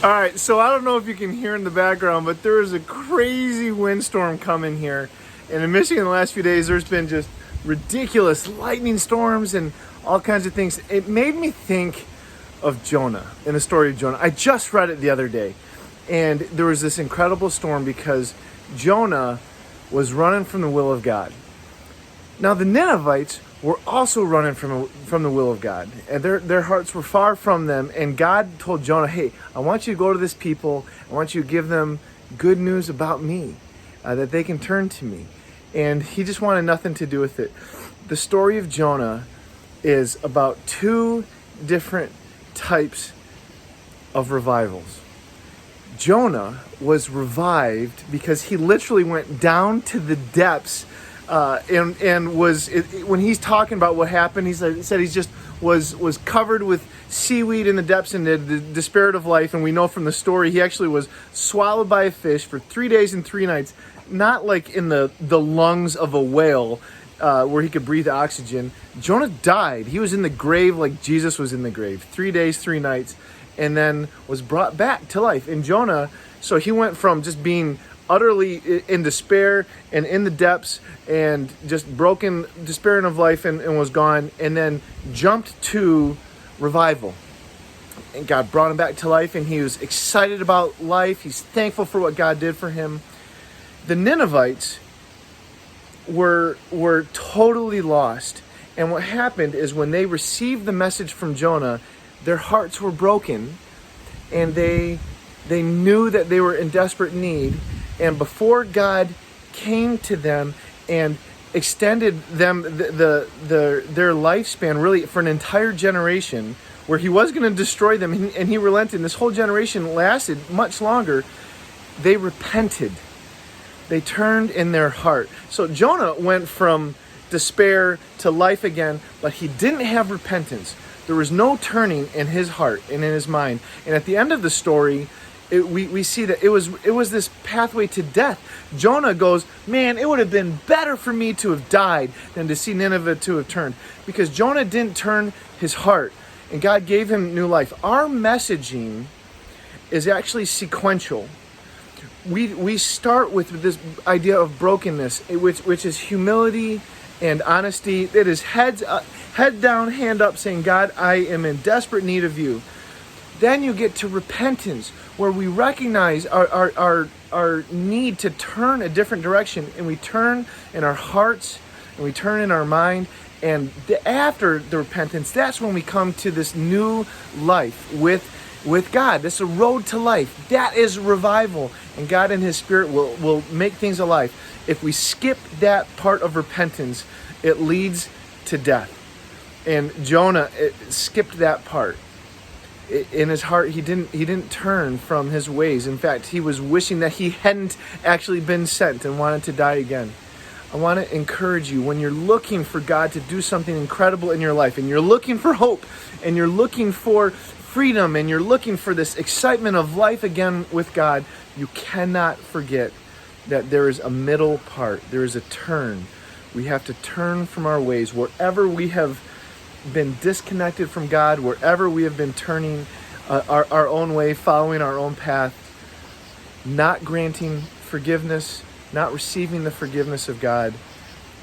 All right, so I don't know if you can hear in the background, but there is a crazy windstorm coming here. And in Michigan the last few days, there's been just ridiculous lightning storms and all kinds of things. It made me think of Jonah and the story of Jonah. I just read it the other day. And there was this incredible storm because Jonah was running from the will of God. Now the Ninevites were also running from the will of God, and their hearts were far from them. And God told Jonah, "Hey, I want you to go to this people. I want you to give them good news about me, that they can turn to me." And he just wanted nothing to do with it. The story of Jonah is about two different types of revivals. Jonah was revived because he literally went down to the depths. And when he's talking about what happened, he said he just was covered with seaweed in the depths and the spirit of life. And we know from the story he actually was swallowed by a fish for 3 days and 3 nights, not like in the lungs of a whale where he could breathe oxygen. Jonah died. He was in the grave like Jesus was in the grave, 3 days, 3 nights, and then was brought back to life. And Jonah, so he went from just being utterly in despair and in the depths and just broken, despairing of life, and was gone, and then jumped to revival. And God brought him back to life, and he was excited about life. He's thankful for what God did for him. The Ninevites were totally lost. And what happened is when they received the message from Jonah, their hearts were broken, and they knew that they were in desperate need. And before God came to them and extended them their lifespan really for an entire generation, where he was going to destroy them, and he relented, and this whole generation lasted much longer, they repented. They turned in their heart. So Jonah went from despair to life again, but he didn't have repentance. There was no turning in his heart and in his mind. And at the end of the story, we see that it was this pathway to death. Jonah goes, "Man, it would have been better for me to have died than to see Nineveh to have turned," because Jonah didn't turn his heart, and God gave him new life. Our messaging is actually sequential. We start with this idea of brokenness, which is humility and honesty. It is head down, hand up, saying, "God, I am in desperate need of you." Then you get to repentance, where we recognize our need to turn a different direction, and we turn in our hearts, and we turn in our mind. And after the repentance, that's when we come to this new life with God. This is a road to life. That is revival, and God and His Spirit will make things alive. If we skip that part of repentance, it leads to death. And Jonah skipped that part. In his heart, he didn't turn from his ways. In fact, he was wishing that he hadn't actually been sent and wanted to die again. I want to encourage you, when you're looking for God to do something incredible in your life, and you're looking for hope, and you're looking for freedom, and you're looking for this excitement of life again with God, you cannot forget that there is a middle part. There is a turn. We have to turn from our ways. Wherever we have been disconnected from God, wherever we have been turning our own way, following our own path, not granting forgiveness, not receiving the forgiveness of God,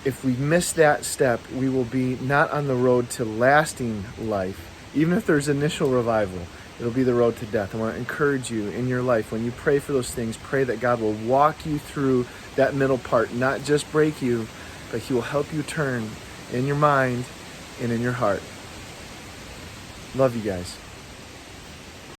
if we miss that step, we will be not on the road to lasting life. Even if there's initial revival, it'll be the road to death. I want to encourage you in your life, when you pray for those things, pray that God will walk you through that middle part, not just break you, but He will help you turn in your mind and in your heart. Love you guys.